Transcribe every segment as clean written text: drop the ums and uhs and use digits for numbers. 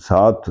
7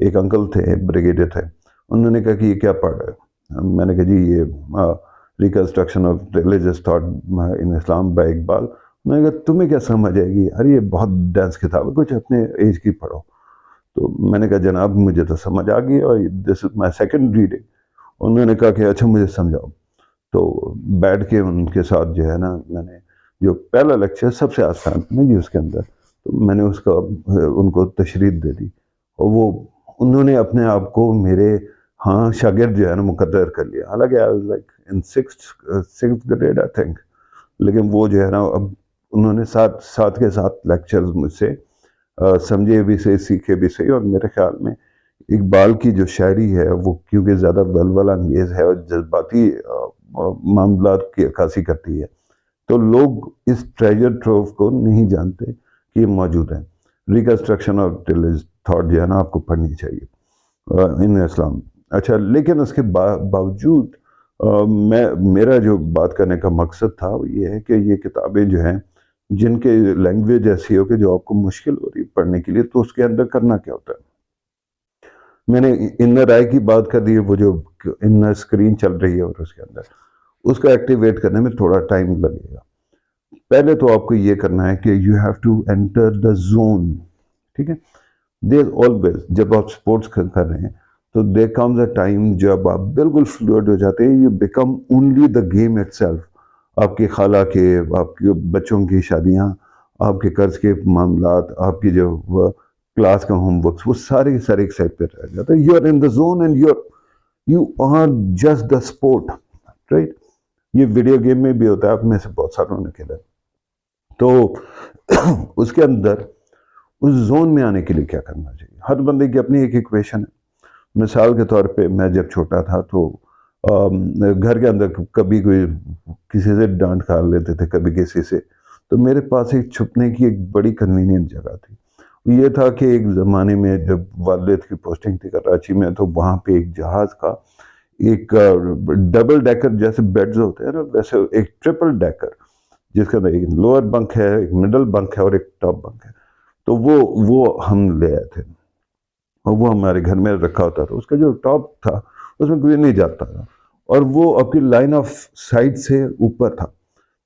ایک انکل تھے بریگیڈیئر تھے، انہوں نے کہا کہ یہ کیا پڑھ رہے ہیں؟ میں نے کہا جی یہ reconstruction of religious thought in Islam by Iqbal. میں نے کہا تمہیں کیا سمجھ آئے گی، ارے یہ بہت ڈینس کتاب ہے، کچھ اپنے ایج کی پڑھو۔ تو میں نے کہا جناب مجھے تو سمجھ آ گئی اور دس از مائی سیکنڈ ریڈنگ۔ انہوں نے کہا کہ اچھا مجھے سمجھاؤ۔ تو بیٹھ کے ان کے ساتھ جو ہے نا، میں نے جو پہلا لیکچر سب سے آسان نا جی اس کے اندر، تو میں نے اس کا ان کو تشریح دے دی، اور وہ انہوں نے اپنے آپ کو میرے ہاں شاگرد جو ہے نا مقرر کر لیا، حالانکہ I was like in six grade I think, لیکن وہ جو ہے نا اب انہوں نے ساتھ کے ساتھ لیکچرز مجھ سے سمجھے بھی صحیح، سیکھے بھی صحیح، اور میرے خیال میں اقبال کی جو شاعری ہے وہ کیونکہ زیادہ ولولہ انگیز ہے اور جذباتی معاملات کی عکاسی کرتی ہے، تو لوگ اس ٹریجر ٹروو کو نہیں جانتے کہ یہ موجود ہے۔ ریکنسٹرکشن آف ریلیجس تھاٹ جو ہے نا آپ کو پڑھنی چاہیے ان اسلام۔ اچھا، لیکن اس کے باوجود میرا جو بات کرنے کا مقصد تھا وہ یہ ہے کہ یہ کتابیں جو ہیں جن کے لینگویج ایسی ہو کہ جو آپ کو مشکل ہو رہی ہے پڑھنے کے لیے، تو اس کے اندر کرنا کیا ہوتا ہے؟ میں نے انر آئی کی بات کر دی ہے، وہ جو انر اسکرین چل رہی ہے اور اس کے اندر اس کو ایکٹیویٹ کرنے میں تھوڑا ٹائم لگے گا۔ پہلے تو آپ کو یہ کرنا ہے کہ you have to enter the zone, ٹھیک ہے؟ دیر آلویز جب آپ سپورٹس کر رہے ہیں تو دیر کمز اے ٹائم جب آپ بالکل فلوئڈ ہو جاتے ہیں، you become only the game it self. آپ کی خالہ کے، آپ کے بچوں کی شادیاں، آپ کے قرض کے معاملات، آپ کی جو کلاس کا ہوم ورکس، وہ سارے کے سارے ایک سائڈ پہ رہ جاتے ہیں۔ You are in the zone and you are just the sport, right? یہ ویڈیو گیم میں بھی ہوتا ہے، آپ میں سے بہت ساروں نے کھیلا ہے۔ تو اس کے اندر اس زون میں آنے کے لیے کیا کرنا چاہیے؟ ہر بندے کی اپنی ایک ایکویشن ہے۔ مثال کے طور پہ میں جب چھوٹا تھا تو گھر کے اندر کبھی کوئی کسی سے ڈانٹ کھا لیتے تھے، کبھی کسی سے، تو میرے پاس ایک چھپنے کی ایک بڑی کنوینئنٹ جگہ تھی۔ یہ تھا کہ ایک زمانے میں جب والد کی پوسٹنگ تھی کراچی میں، تو وہاں پہ ایک جہاز کا ایک ڈبل ڈیکر جیسے بیڈز ہوتے ہیں نا، ویسے ایک ٹرپل ڈیکر جس کے اندر ایک لوور بنک ہے، ایک مڈل بنک ہے اور ایک ٹاپ بنک ہے، تو وہ ہم لے آئے تھے اور وہ ہمارے گھر میں رکھا ہوتا تھا۔ اس کا جو ٹاپ تھا اس میں کوئی نہیں جاتا تھا، اور وہ آپ کی لائن آف سائٹ سے اوپر تھا،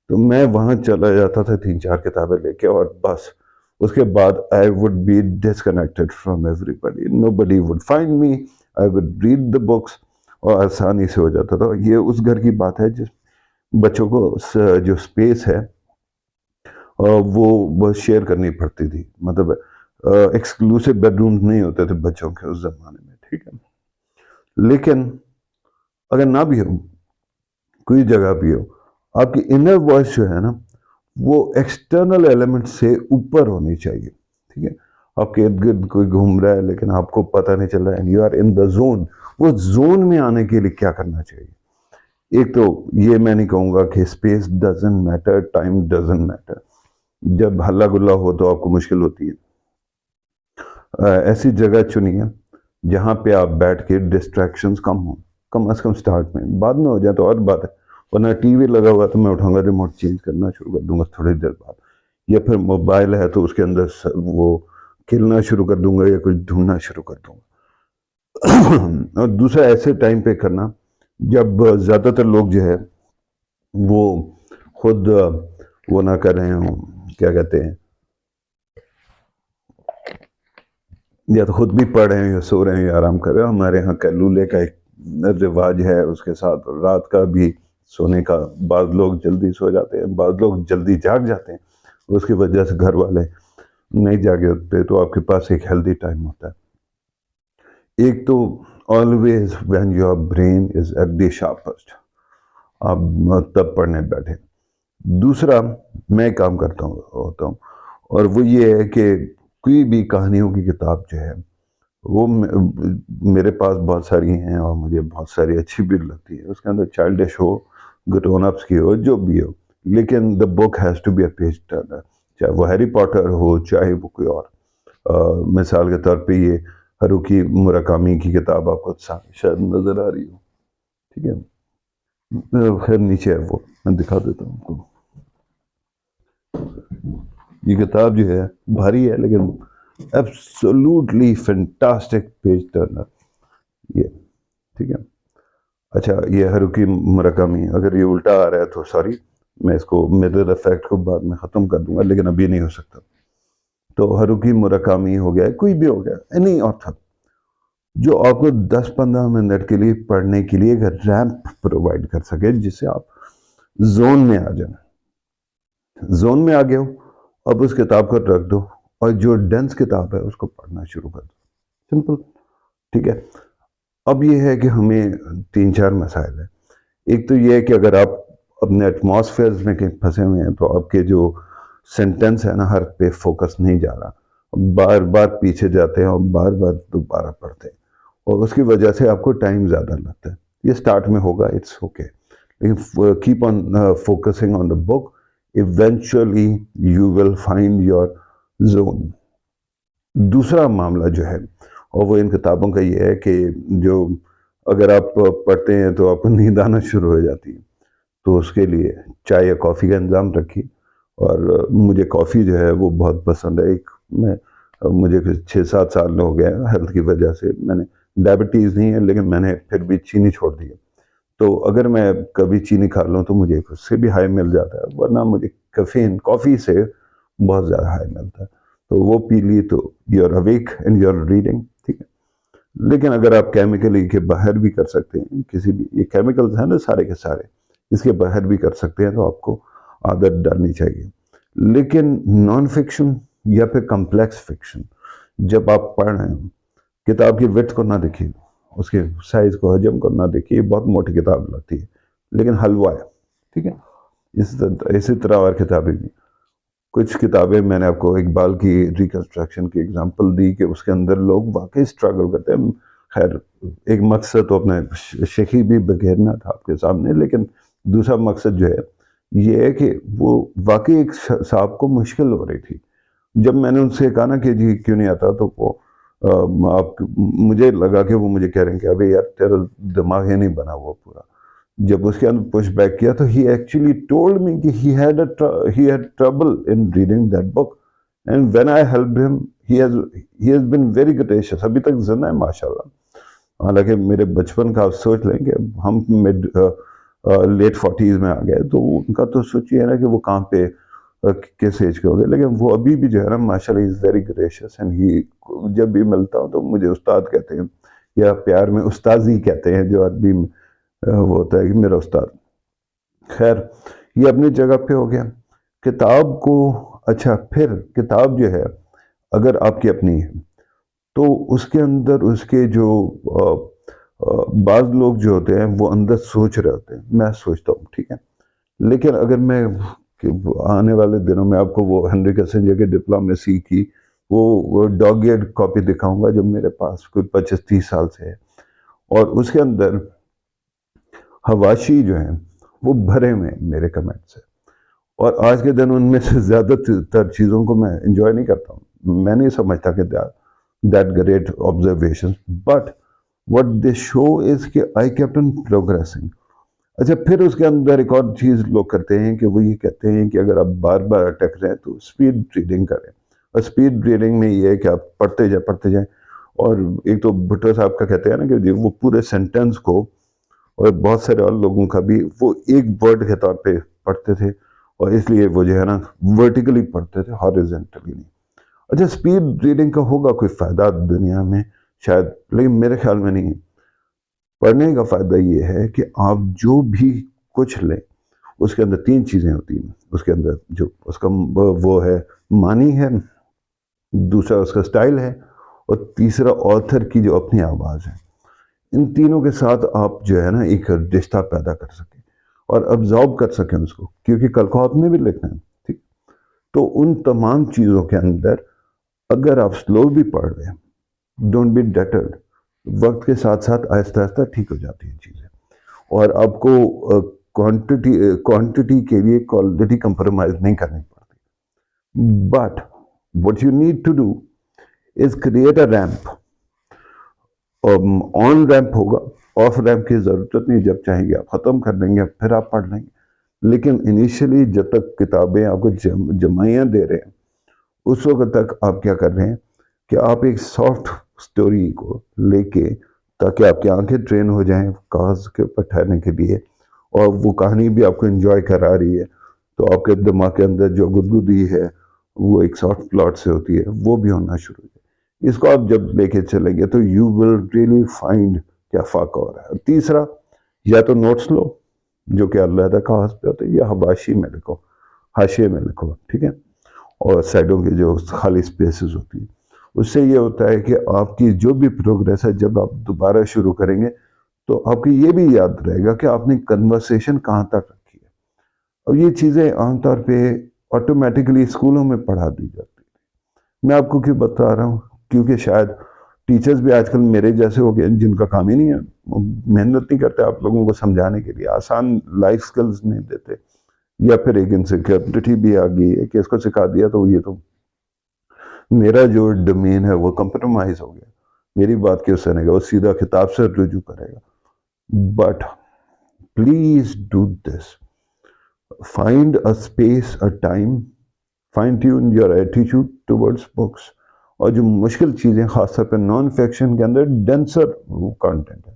تو میں وہاں چلا جاتا تھا 3-4 کتابیں لے کے، اور بس اس کے بعد I would be disconnected from everybody. Nobody would find me. I would read the books اور آسانی سے ہو جاتا تھا۔ یہ اس گھر کی بات ہے جس بچوں کو جو سپیس ہے وہ شیئر کرنی پڑتی تھی، مطلب ایکسکلوسیو بیڈ رومز نہیں ہوتے تھے بچوں کے اس زمانے میں، ٹھیک ہے؟ لیکن اگر نہ بھی ہو، کوئی جگہ بھی ہو، آپ کی انر وائس جو ہے نا وہ ایکسٹرنل ایلیمنٹ سے اوپر ہونی چاہیے، ٹھیک ہے؟ آپ کے ارد گرد کوئی گھوم رہا ہے لیکن آپ کو پتہ نہیں چل رہا ہے، you are in the zone. وہ زون میں آنے کے لیے کیا کرنا چاہیے؟ ایک تو یہ میں نہیں کہوں گا کہ space doesn't matter, time doesn't matter. جب ہلا گلا ہو تو آپ کو مشکل ہوتی ہے، ایسی جگہ چنیے جہاں پہ آپ بیٹھ کے ڈسٹریکشنز کم ہوں، کم از کم سٹارٹ میں، بعد میں ہو جائے تو اور بات ہے، ورنہ ٹی وی لگا ہوا تو میں اٹھاؤں گا ریموٹ چینج کرنا شروع کر دوں گا تھوڑی دیر بعد، یا پھر موبائل ہے تو اس کے اندر وہ کھیلنا شروع کر دوں گا یا کچھ ڈھونڈنا شروع کر دوں گا۔ اور دوسرا ایسے ٹائم پہ کرنا جب زیادہ تر لوگ جو ہے وہ خود وہ نہ کر رہے ہوں، کیا کہتے ہیں، یا تو خود بھی پڑھ رہے ہیں یا سو رہے ہیں یا آرام کر رہے ہیں۔ ہمارے ہاں کیلولے کا ایک رواج ہے، اس کے ساتھ رات کا بھی سونے کا، بعض لوگ جلدی سو جاتے ہیں، بعض لوگ جلدی جاگ جاتے ہیں، اس کی وجہ سے گھر والے نہیں جاگے ہوتے، تو آپ کے پاس ایک ہیلدی ٹائم ہوتا ہے۔ ایک تو always when your brain is at the sharpest، آپ تب پڑھنے بیٹھے۔ دوسرا میں کام کرتا ہوتا ہوں، اور وہ یہ ہے کہ کوئی بھی کہانیوں کی کتاب جو ہے وہ میرے پاس بہت ساری ہیں اور مجھے بہت ساری اچھی بھی لگتی ہے، اس کے اندر چائلڈش ہو، گرون اپس کی ہو، جو بھی ہو، لیکن the book has to be a page turner, چاہے وہ ہیری پاٹر ہو چاہے وہ کوئی اور۔ مثال کے طور پہ یہ ہروکی موراکامی کی کتاب آپ کو شاید نظر آ رہی ہو، ٹھیک ہے؟ خیر نیچے ہے، وہ میں دکھا دیتا ہوں آپ کو۔ یہ کتاب جو ہے بھاری ہے لیکن ایبسولوٹلی فینٹاسٹک پیج ٹرنر یہ، ٹھیک ہے. اچھا یہ ہاروکی موراکامی، اگر یہ الٹا آ رہا ہے تو سوری، میں اس کو مرر افیکٹ کو بعد میں ختم کر دوں گا، لیکن ابھی نہیں ہو سکتا. تو ہاروکی موراکامی ہو گیا، کوئی بھی ہو گیا، اینی آتھر جو آپ کو 10-15 منٹ کے لیے پڑھنے کے لیے ایک ریمپ پرووائڈ کر سکے، جس سے آپ زون میں آ جائیں. زون میں آ گئے ہو، اب اس کتاب کو رکھ دو اور جو ڈینس کتاب ہے اس کو پڑھنا شروع کر دو. سمپل، ٹھیک ہے. اب یہ ہے کہ ہمیں 3-4 مسائل ہیں. ایک تو یہ ہے کہ اگر آپ اپنے ایٹماسفیئرز میں کہیں پھنسے ہوئے ہیں تو آپ کے جو سینٹنس ہے نا، ہر پہ فوکس نہیں جا رہا، بار بار پیچھے جاتے ہیں اور بار بار دوبارہ پڑھتے ہیں، اور اس کی وجہ سے آپ کو ٹائم زیادہ لگتا ہے. یہ سٹارٹ میں ہوگا، اٹس اوکے، لیکن keep on focusing on the book, eventually you will find your zone. دوسرا معاملہ جو ہے، اور وہ ان کتابوں کا یہ ہے کہ جو اگر آپ پڑھتے ہیں تو آپ کو نیند آنا شروع ہو جاتی ہے، تو اس کے لیے چائے یا کافی کا انتظام رکھیے. اور مجھے کافی جو ہے وہ بہت پسند ہے. مجھے 6-7 سال ہو گئے ہیلتھ کی وجہ سے، میں نے ڈائبٹیز نہیں ہے لیکن میں نے پھر بھی چینی چھوڑ دی ہے. تو اگر میں کبھی چینی کھا لوں تو مجھے اس سے بھی ہائی مل جاتا ہے، ورنہ مجھے کافی سے بہت زیادہ ہائی ملتا ہے. تو وہ پی لی تو you are awake and you are reading, ٹھیک ہے. لیکن اگر آپ کیمیکلی کے باہر بھی کر سکتے ہیں، کسی بھی یہ کیمیکلز ہیں نا سارے کے سارے، اس کے باہر بھی کر سکتے ہیں، تو آپ کو عادت ڈالنی چاہیے. لیکن نان فکشن یا پھر کمپلیکس فکشن جب آپ پڑھ رہے ہیں، کتاب کی وڈتھ کو نہ دیکھیے، اس کے سائز کو، حجم کو نہ دیکھیے. بہت موٹی کتاب لگتی ہے لیکن حلوہ ہے، ٹھیک ہے. اسی طرح اور کتابیں بھی، کچھ کتابیں میں نے آپ کو اقبال کی ریکنسٹرکشن کی اگزامپل دی کہ اس کے اندر لوگ واقعی سٹرگل کرتے ہیں. خیر ایک مقصد تو اپنے شیخی بھی بگھیرنا تھا آپ کے سامنے، لیکن دوسرا مقصد جو ہے یہ ہے کہ وہ واقعی ایک صاحب کو مشکل ہو رہی تھی. جب میں نے ان سے کہا نا کہ جی کیوں نہیں آتا، تو وہ مجھے لگا کہ وہ مجھے کہہ رہے ہیں کہ ابھی یار تیرا دماغ ہی نہیں بنا وہ پورا. جب اس کے اندر پش بیک کیا تو he actually told me کہ he had trouble in reading that book, and when I helped him he has been very gracious. ابھی تک زندہ ہے ماشاءاللہ. حالانکہ میرے بچپن کا آپ سوچ لیں کہ ہم لیٹ 40s میں آ گئے، تو ان کا تو سوچیے ہے نا کہ وہ کہاں پہ کس ایج کے ہو گئے، لیکن وہ ابھی بھی جو ہے نا ماشاءاللہ از ویری گریشیس. اینڈ جب بھی ملتا ہوں تو مجھے استاد کہتے ہیں، یا پیار میں استاذی کہتے ہیں، جو عربی میں وہ ہوتا ہے کہ میرا استاد. خیر یہ اپنی جگہ پہ ہو گیا کتاب کو. اچھا پھر کتاب جو ہے اگر آپ کی اپنی ہے تو اس کے اندر اس کے جو بعض لوگ جو ہوتے ہیں وہ اندر سوچ رہے ہوتے ہیں، میں سوچتا ہوں، ٹھیک ہے. لیکن اگر میں آنے والے دنوں میں آپ کو وہ ہنری کسنجر کے ڈپلومیسی کی وہ ڈاگ ایڈ کاپی دکھاؤں گا جو میرے پاس کوئی 25-30 سال سے ہے، اور اس کے اندر حواشی جو ہیں وہ بھرے ہوئے ہیں میرے کمنٹ سے. اور آج کے دن ان میں سے زیادہ تر چیزوں کو میں انجوائے نہیں کرتا ہوں. میں نہیں سمجھتا کہ that great observation, but what they show is کہ I kept on progressing. اچھا پھر اس کے اندر ایک اور چیز لوگ کرتے ہیں کہ وہ یہ کہتے ہیں کہ اگر آپ بار بار اٹک رہے ہیں تو اسپیڈ ریڈنگ کریں. اور اسپیڈ ریڈنگ میں یہ ہے کہ آپ پڑھتے جائیں. اور ایک تو بھٹو صاحب کا کہتے ہیں نا کہ وہ پورے سینٹنس کو، اور بہت سارے اور لوگوں کا بھی، وہ ایک ورڈ کے طور پہ پڑھتے تھے، اور اس لیے وہ جو ہے نا ورٹیکلی پڑھتے تھے، ہاریزنٹلی نہیں. اچھا اسپیڈ ریڈنگ کا ہوگا کوئی فائدہ دنیا میں شاید، لیکن میرے خیال میں نہیں ہے. پڑھنے کا فائدہ یہ ہے کہ آپ جو بھی کچھ لیں اس کے اندر 3 چیزیں ہوتی ہیں. اس کے اندر جو اس کا وہ ہے معنی ہے، دوسرا اس کا سٹائل ہے، اور تیسرا آتھر کی جو اپنی آواز ہے. ان تینوں کے ساتھ آپ جو ہے نا ایک رشتہ پیدا کر سکیں اور ابزارب کر سکیں اس کو، کیونکہ کل کو آپ نے بھی لکھنا ہے، ٹھیک. تو ان تمام چیزوں کے اندر اگر آپ سلو بھی پڑھ رہے ہیں، ڈونٹ بی ڈیٹرڈ. وقت کے ساتھ ساتھ آہستہ آہستہ ٹھیک ہو جاتی ہیں چیزیں، اور آپ کو کوانٹٹی کے لیے کوالٹی کمپرومائز نہیں کرنی پڑتی. But what you need to do is create a ramp. On ramp ہوگا، آف ریمپ کی ضرورت نہیں، جب چاہیں گے آپ ختم کر دیں گے پھر آپ پڑھ لیں گے. لیکن انیشلی جب تک کتابیں آپ کو جمائیاں دے رہے ہیں اس وقت تک آپ کیا کر رہے ہیں کہ آپ ایک سافٹ سٹوری کو لے کے تاکہ آپ کی آنکھیں ٹرین ہو جائیں کاغذ کے اوپر ٹھہرنے کے لیے، اور وہ کہانی بھی آپ کو انجوائے کرا رہی ہے، تو آپ کے دماغ کے اندر جو گدگدی ہے وہ ایک سافٹ پلاٹ سے ہوتی ہے، وہ بھی ہونا شروع ہو جائے. اس کو آپ جب لے کے چلیں گے تو یو ول ریئلی فائنڈ کیا فاقہ ہو رہا ہے. تیسرا، یا تو نوٹس لو جو کہ علیحدہ کاغذ پہ ہوتے ہیں، یا حواشی میں لکھو، حاشیے میں لکھو، ٹھیک ہے، اور سائڈوں کے جو خالی سپیسز ہوتی ہیں. اس سے یہ ہوتا ہے کہ آپ کی جو بھی پروگریس ہے، جب آپ دوبارہ شروع کریں گے تو آپ کی یہ بھی یاد رہے گا کہ آپ نے کنورسیشن کہاں تک رکھی ہے. اور یہ چیزیں عام طور پہ آٹومیٹکلی اسکولوں میں پڑھا دی جاتی ہیں. میں آپ کو کیوں بتا رہا ہوں؟ کیونکہ شاید ٹیچرز بھی آج کل میرے جیسے ہو گئے جن کا کام ہی نہیں ہے، وہ محنت نہیں کرتے آپ لوگوں کو سمجھانے کے لیے، آسان لائف سکلز نہیں دیتے، یا پھر ایک انسیکیورٹی بھی آ گئی ہے کہ اس کو سکھا دیا تو یہ تو میرا جو ڈومین ہے وہ کمپرومائز ہو گیا، میری بات کیوں سنے گا، وہ سیدھا کتاب سے رجوع کرے گا. But please do this, find a space, a time, fine tune your attitude towards books. اور جو مشکل چیزیں خاص طور پہ نان فکشن کے اندر ڈینسر کانٹینٹ ہے،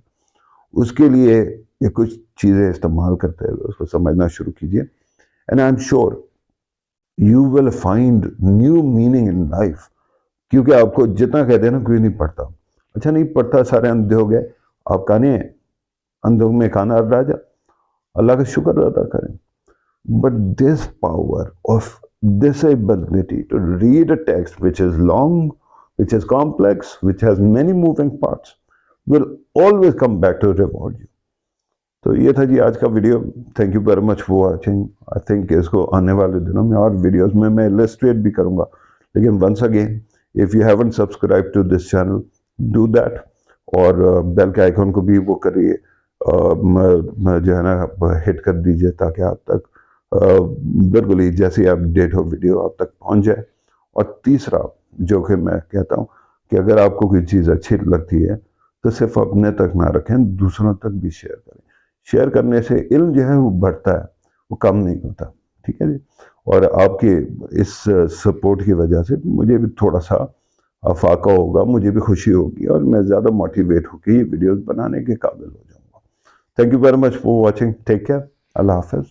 اس کے لیے یہ کچھ چیزیں استعمال کرتے ہوئے اس کو سمجھنا شروع کیجیے. And I am sure you will find new meaning in life. کیونکہ آپ کو جتنا کہتے ہیں نا کوئی نہیں پڑھتا، اچھا نہیں پڑھتا، سارے اندھے ہو گئے، آپ کہنے ہیں اندھوں میں کھانا راجا، اللہ کا شکر ادا کریں. But this power of this ability to read a text which is long, which is complex, which has many moving parts, will always come back to reward you. تو یہ تھا جی آج کا video. Thank you very much for watching. I think اس کو آنے والے دنوں میں اور ویڈیوز میں السٹریٹ بھی کروں گا. لیکن once again if you haven't subscribed to this channel, do that. اور بیل کے آئیکن کو بھی وہ کریے، جو ہے نا ہٹ کر دیجئے تاکہ آپ تک بالکل ہی جیسے اپڈیٹ ہو ویڈیو آپ تک پہنچ جائے. اور تیسرا جو کہ میں کہتا ہوں کہ اگر آپ کو کوئی چیز اچھی لگتی ہے تو صرف اپنے تک نہ رکھیں، دوسروں تک بھی شیئر کریں. شیئر کرنے سے علم جو ہے وہ بڑھتا ہے، وہ کم نہیں ہوتا. ٹھیک ہے جی. اور آپ کے اس سپورٹ کی وجہ سے مجھے بھی تھوڑا سا افاقہ ہوگا، مجھے بھی خوشی ہوگی، اور میں زیادہ موٹیویٹ ہو کے یہ ویڈیوز بنانے کے قابل ہو جاؤں گا. Thank you very much for watching. Take care. اللہ حافظ.